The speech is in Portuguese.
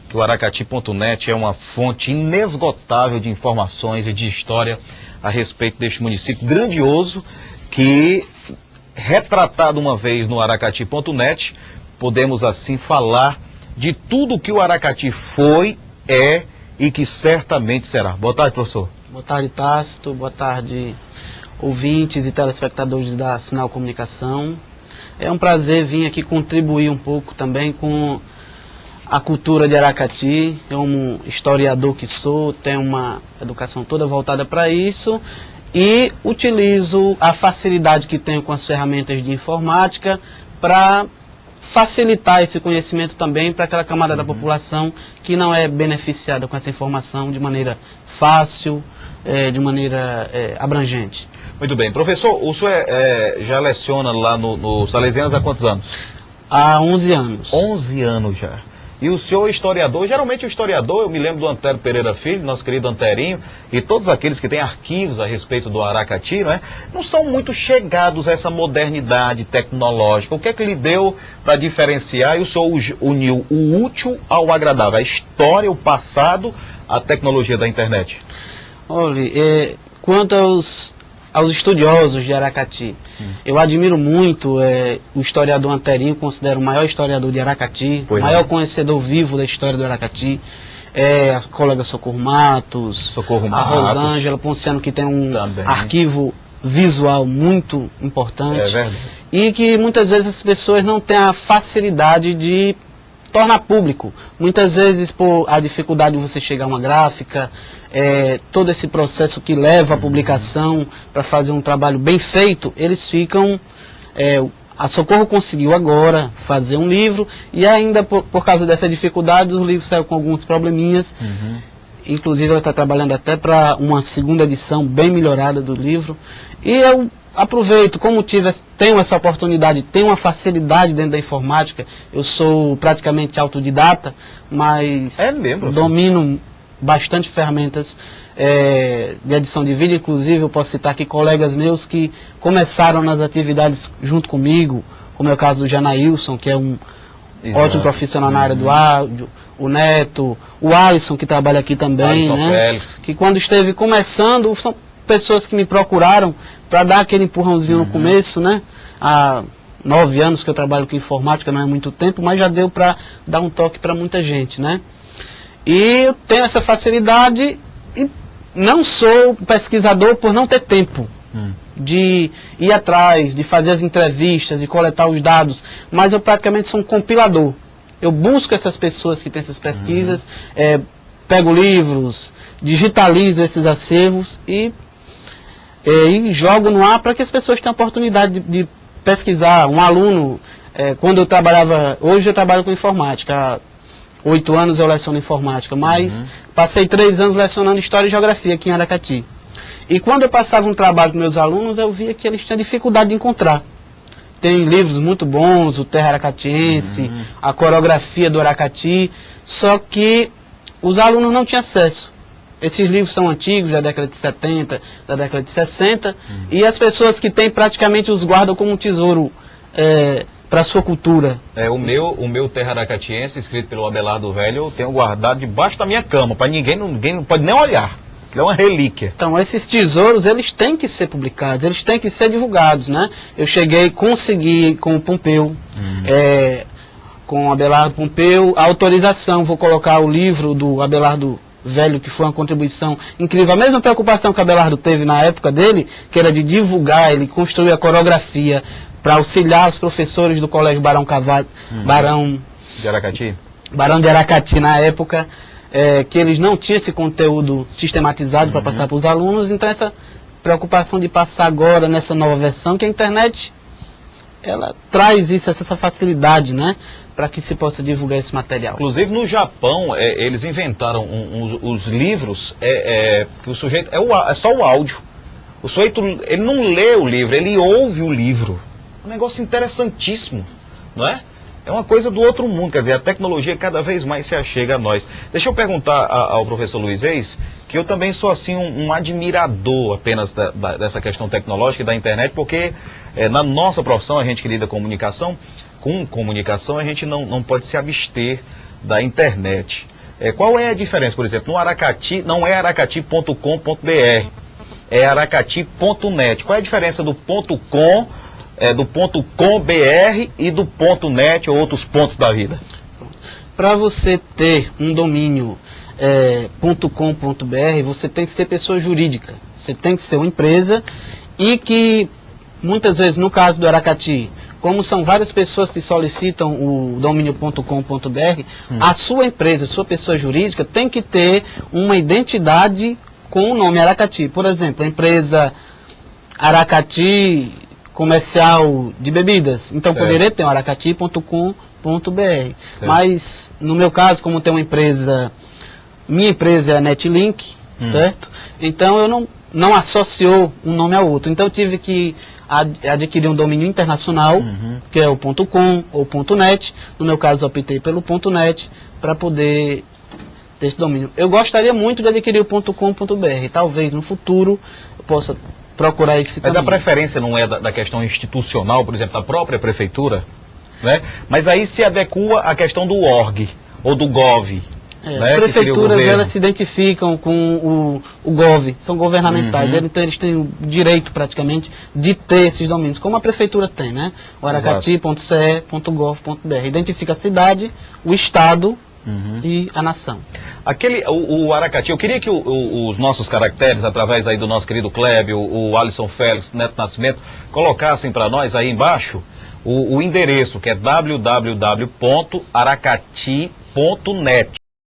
que o Aracati.net é uma fonte inesgotável de informações e de história a respeito deste município grandioso que, retratado uma vez no Aracati.net, podemos assim falar de tudo que o Aracati foi, é e que certamente será. Boa tarde, professor. Boa tarde, Tácito. Boa tarde, ouvintes e telespectadores da Sinal Comunicação. É um prazer vir aqui contribuir um pouco também com a cultura de Aracati. Como historiador que sou, tenho uma educação toda voltada para isso e utilizo a facilidade que tenho com as ferramentas de informática para facilitar esse conhecimento também para aquela camada da população que não é beneficiada com essa informação de maneira fácil, de maneira abrangente. Muito bem. Professor, o senhor já leciona lá no Salesianos há quantos anos? Há 11 anos. 11 anos já. E o senhor historiador, geralmente o historiador, eu me lembro do Antero Pereira Filho, nosso querido Anterinho, e todos aqueles que têm arquivos a respeito do Aracati, não são muito chegados a essa modernidade tecnológica. O que é que lhe deu para diferenciar? E o senhor uniu o útil ao agradável, a história, o passado, a tecnologia da internet. Olha, quanto aos estudiosos de Aracati, eu admiro muito o historiador Anterinho, considero o maior historiador de Aracati, o maior conhecedor vivo da história do Aracati, a colega Socorro Matos, a Rosângela Ponciano, que tem um arquivo visual muito importante, e que muitas vezes as pessoas não têm a facilidade de tornar público. Muitas vezes, por a dificuldade de você chegar a uma gráfica, todo esse processo que leva à publicação para fazer um trabalho bem feito, eles ficam... a Socorro conseguiu agora fazer um livro e ainda por causa dessa dificuldade o livro saiu com alguns probleminhas. Inclusive ela está trabalhando até para uma segunda edição bem melhorada do livro. E eu aproveito, como tenho essa oportunidade, tenho uma facilidade dentro da informática, eu sou praticamente autodidata, mas domino bastante ferramentas de edição de vídeo. Inclusive eu posso citar aqui colegas meus que começaram nas atividades junto comigo, como é o caso do Janailson, que é um ótimo profissional na área do áudio, o Neto, o Alisson, que trabalha aqui também, que quando esteve começando, são pessoas que me procuraram para dar aquele empurrãozinho no começo, há 9 anos que eu trabalho com informática, não é muito tempo, mas já deu para dar um toque para muita gente, E eu tenho essa facilidade e não sou pesquisador por não ter tempo de ir atrás, de fazer as entrevistas, de coletar os dados, mas eu praticamente sou um compilador. Eu busco essas pessoas que têm essas pesquisas, pego livros, digitalizo esses acervos e jogo no ar para que as pessoas tenham a oportunidade de pesquisar. Um aluno, quando eu trabalhava, hoje eu trabalho com informática, 8 anos eu leciono informática, mas passei 3 anos lecionando História e Geografia aqui em Aracati. E quando eu passava um trabalho com meus alunos, eu via que eles tinham dificuldade de encontrar. Tem livros muito bons, o Terra Aracatiense, a Coreografia do Aracati, só que os alunos não tinham acesso. Esses livros são antigos, da década de 70, da década de 60, e as pessoas que têm praticamente os guardam como um tesouro para a sua cultura. O meu Terra Aracatiense, escrito pelo Abelardo Velho, eu tenho guardado debaixo da minha cama, para ninguém não pode nem olhar. É uma relíquia. Então, esses tesouros, eles têm que ser publicados, eles têm que ser divulgados, Eu consegui com o Pompeu, com o Abelardo Pompeu, a autorização, vou colocar o livro do Abelardo Velho, que foi uma contribuição incrível. A mesma preocupação que o Abelardo teve na época dele, que era de divulgar, ele construiu a coreografia para auxiliar os professores do Colégio Barão Carvalho, Barão de Aracati na época, que eles não tinham esse conteúdo sistematizado para passar para os alunos. Então essa preocupação de passar agora nessa nova versão, que a internet ela traz essa facilidade, para que se possa divulgar esse material. Inclusive no Japão, eles inventaram os livros, que o sujeito, é só o áudio. O sujeito, ele não lê o livro, ele ouve o livro. Um negócio interessantíssimo, não é? É uma coisa do outro mundo, quer dizer, a tecnologia cada vez mais se achega a nós. Deixa eu perguntar ao professor Luiz Reis, que eu também sou assim um admirador apenas dessa questão tecnológica e da internet, porque na nossa profissão, a gente que lida com comunicação, a gente não pode se abster da internet. Qual é a diferença, por exemplo, no Aracati, não é aracati.com.br, é aracati.net. Qual é a diferença do .com, do .com.br e do .net ou outros pontos da vida? Para você ter um domínio .com.br, você tem que ser pessoa jurídica, você tem que ser uma empresa e que, muitas vezes, no caso do Aracati, como são várias pessoas que solicitam o domínio.com.br, a sua empresa, sua pessoa jurídica, tem que ter uma identidade com o nome Aracati. Por exemplo, a empresa Aracati Comercial de Bebidas, então poderia ter um aracati.com.br. Mas, no meu caso, como tem uma empresa, minha empresa é a Netlink, certo? Então eu não associou um nome ao outro. Então eu tive que adquirir um domínio internacional, que é o .com ou .net. No meu caso, eu optei pelo .net para poder ter esse domínio. Eu gostaria muito de adquirir o .com.br. Talvez no futuro eu possa procurar esse caminho. Mas a preferência não é da questão institucional, por exemplo, da própria prefeitura, né? Mas aí se adequa a questão do org ou do gov. As prefeituras, elas se identificam com o GOV, são governamentais, eles têm o direito praticamente de ter esses domínios, como a prefeitura tem, né? O aracati.ce.gov.br, identifica a cidade, o estado e a nação. O Aracati, eu queria que os nossos caracteres, através aí do nosso querido Clébio, o Alisson Félix, Neto Nascimento, colocassem para nós aí embaixo o endereço, que é www.aracati.net.